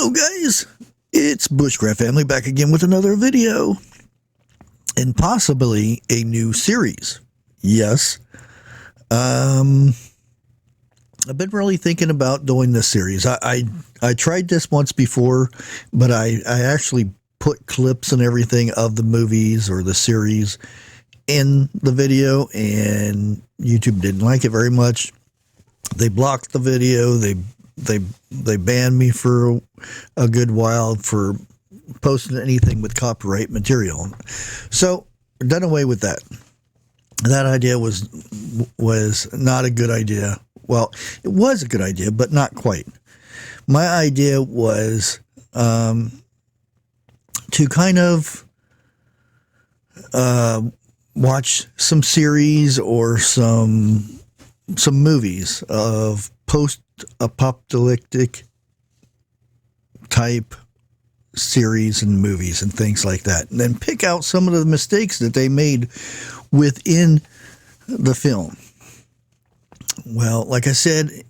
Hello guys, it's Bushcraft Family back again with another video and possibly a new series. Yes, I've been really thinking about doing this series. I tried this once before, but I actually put clips and everything of the movies or the series in the video, and YouTube didn't like it very much. They blocked the video. They banned me for a good while for posting anything with copyright material. So done away with that. That idea was not a good idea. Well, it was a good idea, but not quite. My idea was to kind of watch some series or some movies of post-apocalyptic type series and movies and things like that, and then pick out some of the mistakes that they made within the film. Well, like I said,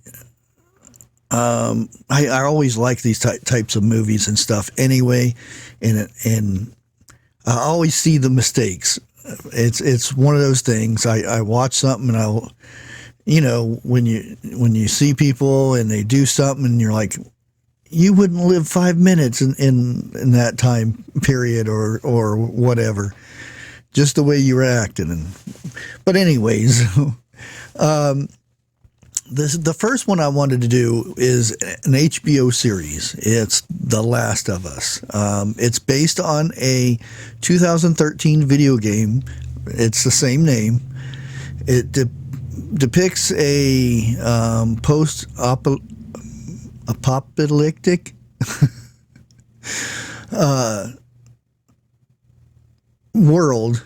I always like these types of movies and stuff anyway, and I always see the mistakes. It's one of those things. I watch something and I'll, you know, when you see people and they do something and you're like, you wouldn't live 5 minutes in that time period or whatever, just the way you were acting. But anyways, the first one I wanted to do is an HBO series. It's The Last of Us. It's based on a 2013 video game. It's the same name. It depicts a post-apocalyptic world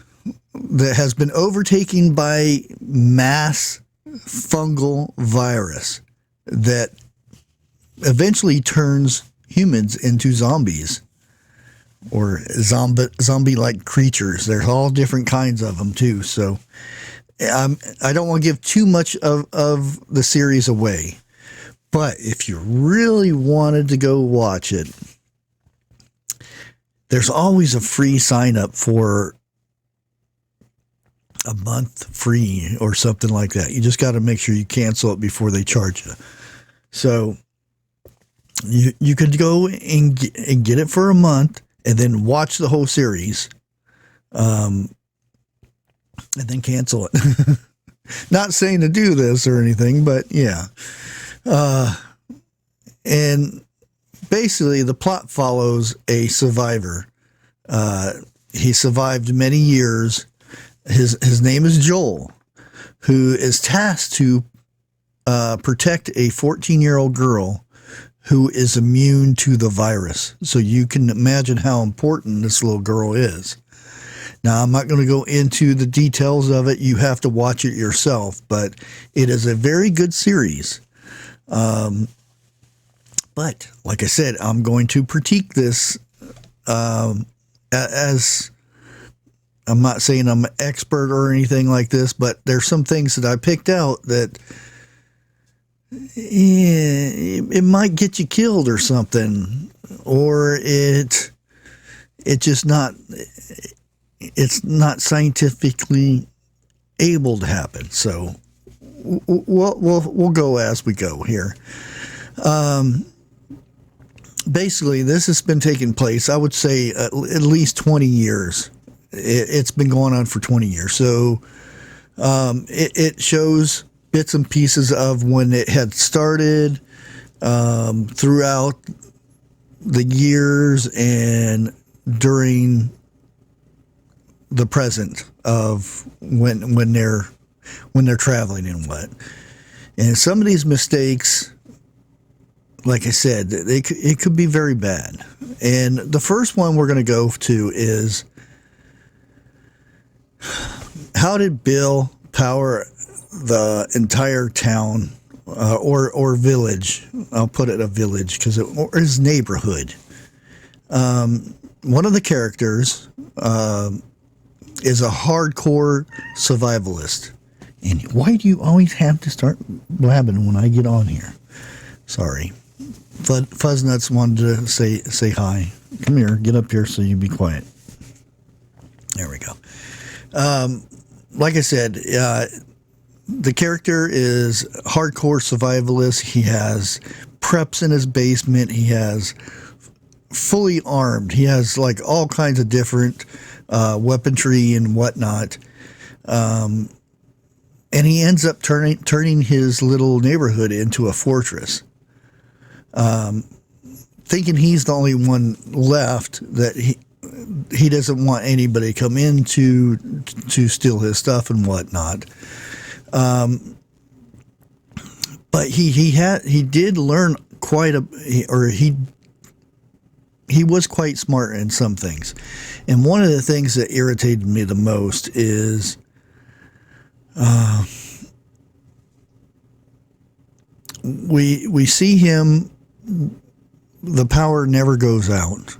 that has been overtaken by mass fungal virus that eventually turns humans into zombies or zombie-like creatures. There's all different kinds of them too, so I don't want to give too much of the series away, but if you really wanted to go watch it, there's always a free sign up for a month free or something like that. You just got to make sure you cancel it before they charge you. So you could go and get it for a month and then watch the whole series. And then cancel it. Not saying to do this or anything, but yeah. And basically the plot follows a survivor. He survived many years. His name is Joel, who is tasked to protect a 14-year-old girl who is immune to the virus. So you can imagine how important this little girl is. Now, I'm not going to go into the details of it. You have to watch it yourself, but it is a very good series. But like I said, I'm going to critique this as I'm not saying I'm an expert or anything like this, but there's some things that I picked out that it might get you killed or something, or it's not scientifically able to happen. So we'll go as we go here. Basically, this has been taking place, I would say, at least 20 years. It's been going on for 20 years. So it shows bits and pieces of when it had started, throughout the years and during the present of when they're traveling and what. And some of these mistakes, like I said, it could be very bad. And the first one we're going to go to is, how did Bill power the entire town or village? I'll put it a village or his neighborhood. One of the characters is a hardcore survivalist. And why do you always have to start blabbing when I get on here? Sorry. Fuzznuts wanted to say hi. Come here, get up here so you be quiet. There we go. Like I said, the character is hardcore survivalist. He has preps in his basement. He has fully armed. He has like all kinds of different weaponry and whatnot. And he ends up turning his little neighborhood into a fortress. Thinking he's the only one left, that he doesn't want anybody to come in to steal his stuff and whatnot. But he did learn he was quite smart in some things. And one of the things that irritated me the most is we see him, the power never goes out.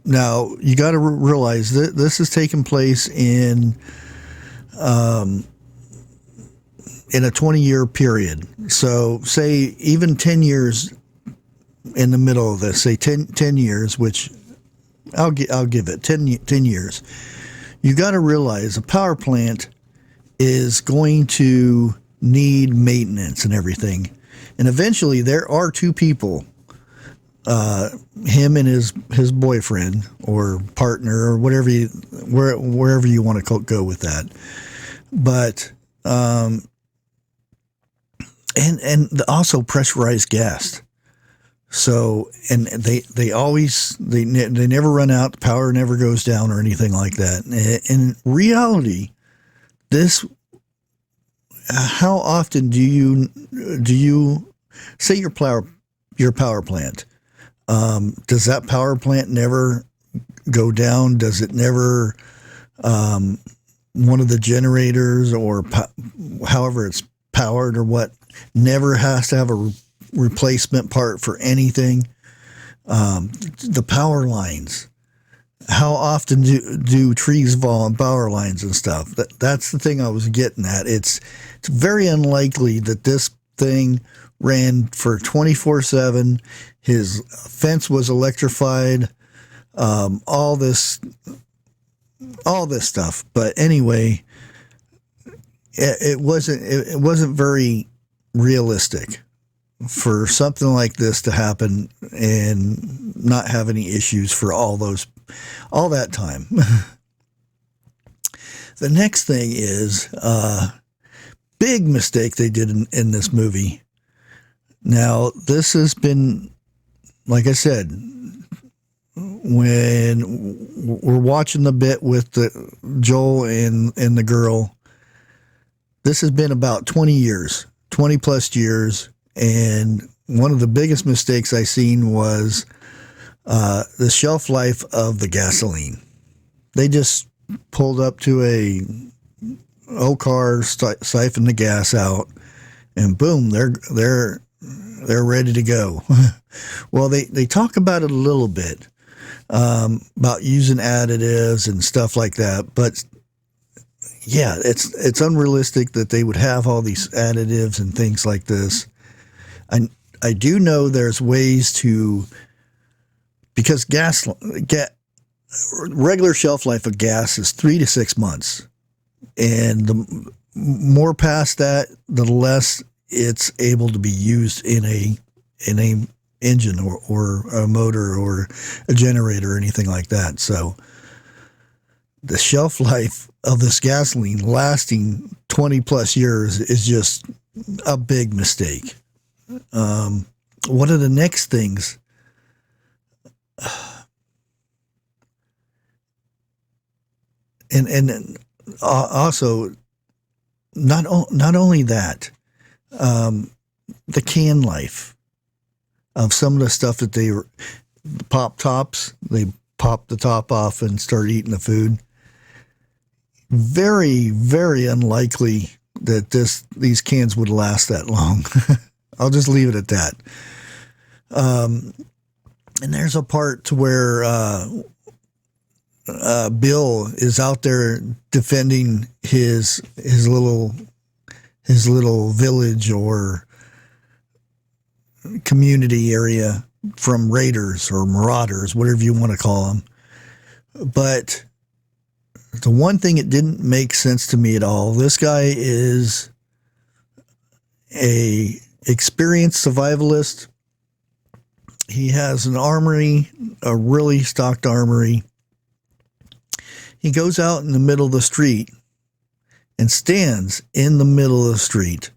Now you got to realize that this is taking place in a 20-year period. So say even 10 years in the middle of this, say 10 years, which I'll give it 10 years. You got to realize a power plant is going to need maintenance and everything. And eventually there are two people, him and his boyfriend or partner or whatever wherever you want to go with that. But and also pressurized gas. So, and they never run out. The power never goes down or anything like that. In reality, how often do you say your power plant? Does that power plant never go down? Does it never, one of the generators or however it's powered or what, never has to have a replacement part for anything? The power lines, how often do trees fall on power lines and stuff? That's the thing I was getting at. It's very unlikely that this thing ran for 24/7. His fence was electrified, all this stuff. But anyway, it wasn't very realistic for something like this to happen and not have any issues for all that time. The next thing is big mistake they did in this movie. Now, this has been, like I said, when we're watching the bit with Joel and the girl, this has been about 20 plus years. And one of the biggest mistakes I seen was the shelf life of the gasoline. They just pulled up to a old car, siphoned the gas out, and boom, they're ready to go. Well, they talk about it a little bit, about using additives and stuff like that, but yeah, it's unrealistic that they would have all these additives and things like this. I do know there's ways to, because regular shelf life of gas is 3 to 6 months, and the more past that, the less it's able to be used in a engine or a motor or a generator or anything like that. So the shelf life of this gasoline lasting 20 plus years is just a big mistake. One of the next things, and also not only that, the can life of some of the stuff that they pop tops, they pop the top off and start eating the food. Very, very unlikely that these cans would last that long. I'll just leave it at that. And there's a part to where Bill is out there defending his little village or community area from raiders or marauders, whatever you want to call them. But the one thing that didn't make sense to me at all, this guy is a experienced survivalist. He has an armory, a really stocked armory. He goes out in the middle of the street and stands in the middle of the street,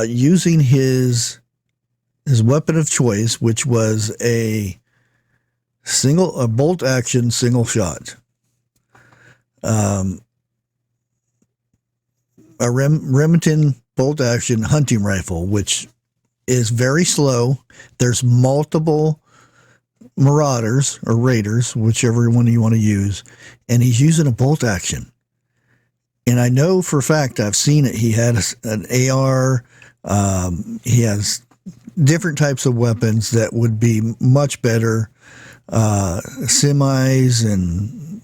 using his weapon of choice, which was a bolt action single shot. A Remington bolt action hunting rifle, which is very slow. There's multiple marauders or raiders, whichever one you want to use, and he's using a bolt action. And I know for a fact, I've seen it. He had an AR. He has different types of weapons that would be much better, semis, and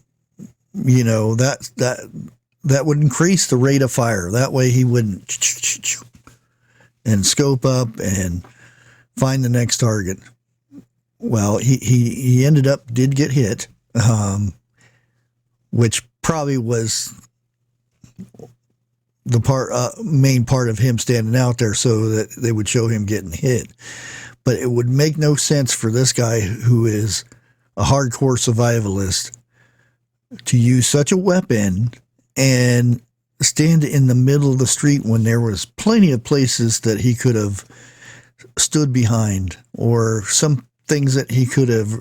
that would increase the rate of fire. That way he wouldn't and scope up and find the next target. Well, he did get hit, which probably was the main part of him standing out there, so that they would show him getting hit. But it would make no sense for this guy, who is a hardcore survivalist, to use such a weapon and stand in the middle of the street when there was plenty of places that he could have stood behind, or some things that he could have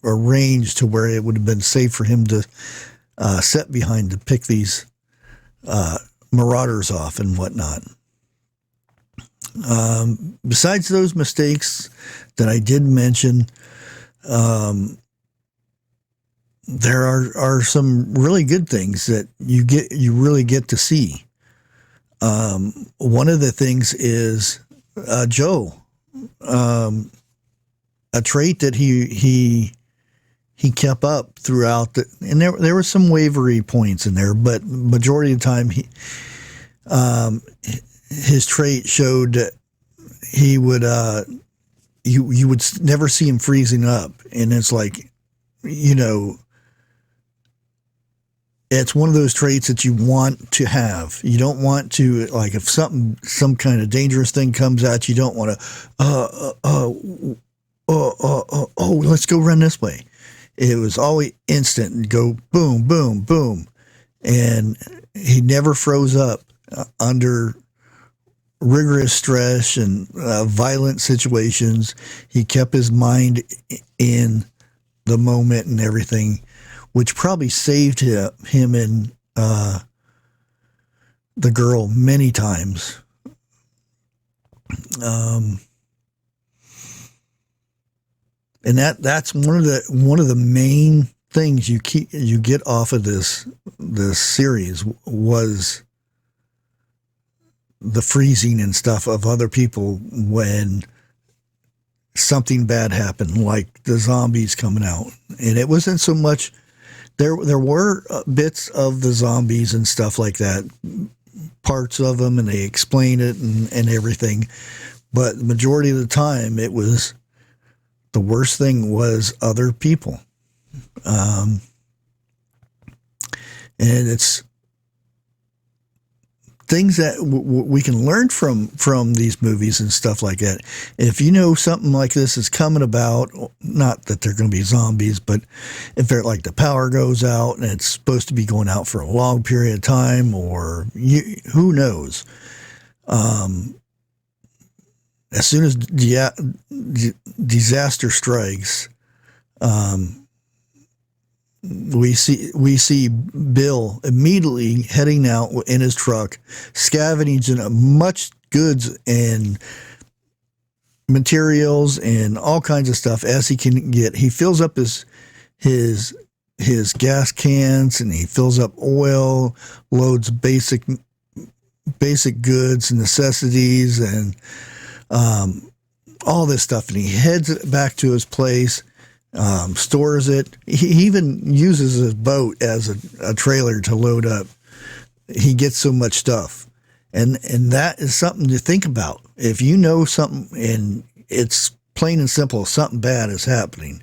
arranged to where it would have been safe for him to set behind to pick these marauders off and whatnot. Besides those mistakes that I did mention, there are some really good things that you really get to see. One of the things is Joe, a trait that he kept up throughout and there were some wavery points in there, but majority of the time his trait showed that he would you would never see him freezing up, and it's like, it's one of those traits that you want to have. You don't want to, like, if some kind of dangerous thing comes at you, don't want to let's go run this way. It was always instant and go boom, boom, boom. And he never froze up under rigorous stress and violent situations. He kept his mind in the moment and everything, which probably saved him and the girl many times. And that's one of the main things you get off of this series was the freezing and stuff of other people when something bad happened, like the zombies coming out. And it wasn't so much, there were bits of the zombies and stuff like that, parts of them, and they explain it and everything. But the majority of the time, it was, the worst thing was other people. And it's things that we can learn from these movies and stuff like that. If you know something like this is coming about, not that they're going to be zombies, but if they're like the power goes out and it's supposed to be going out for a long period of time, or who knows, as soon as disaster strikes, we see Bill immediately heading out in his truck, scavenging much goods and materials and all kinds of stuff as he can get. He fills up his gas cans, and he fills up oil, loads basic goods and necessities and all this stuff, and he heads back to his place. Stores it. He even uses his boat as a trailer to load up. He gets so much stuff. And that is something to think about. If you know something and it's plain and simple, something bad is happening,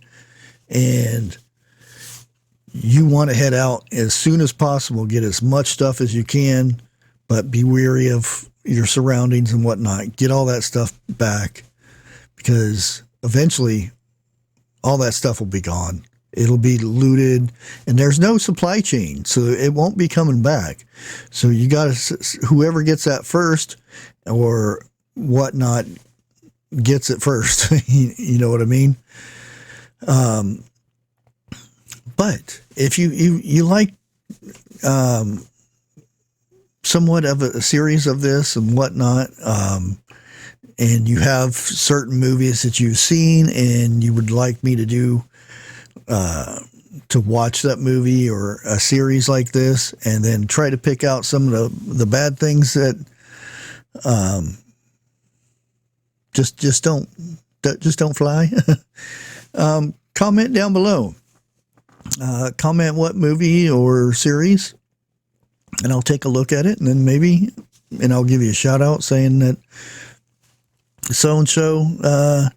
and you want to head out as soon as possible, get as much stuff as you can, but be wary of your surroundings and whatnot. Get all that stuff back, because eventually all that stuff will be gone. It'll be looted, and there's no supply chain, so it won't be coming back. So you got to, whoever gets that first or whatnot gets it first. You know what I mean? But if you like somewhat of a series of this and whatnot, and you have certain movies that you've seen and you would like me to do, to watch that movie or a series like this, and then try to pick out some of the bad things that just don't fly. Comment down below. Comment what movie or series, and I'll take a look at it, and then maybe, and I'll give you a shout out saying that so-and-so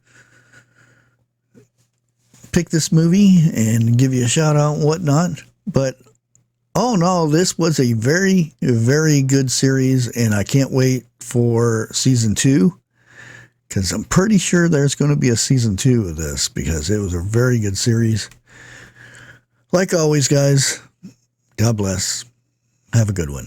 pick this movie and give you a shout out and whatnot. But all in all, this was a very, very good series, and I can't wait for season 2, because I'm pretty sure there's going to be a season 2 of this, because it was a very good series. Like always, guys, God bless. Have a good one.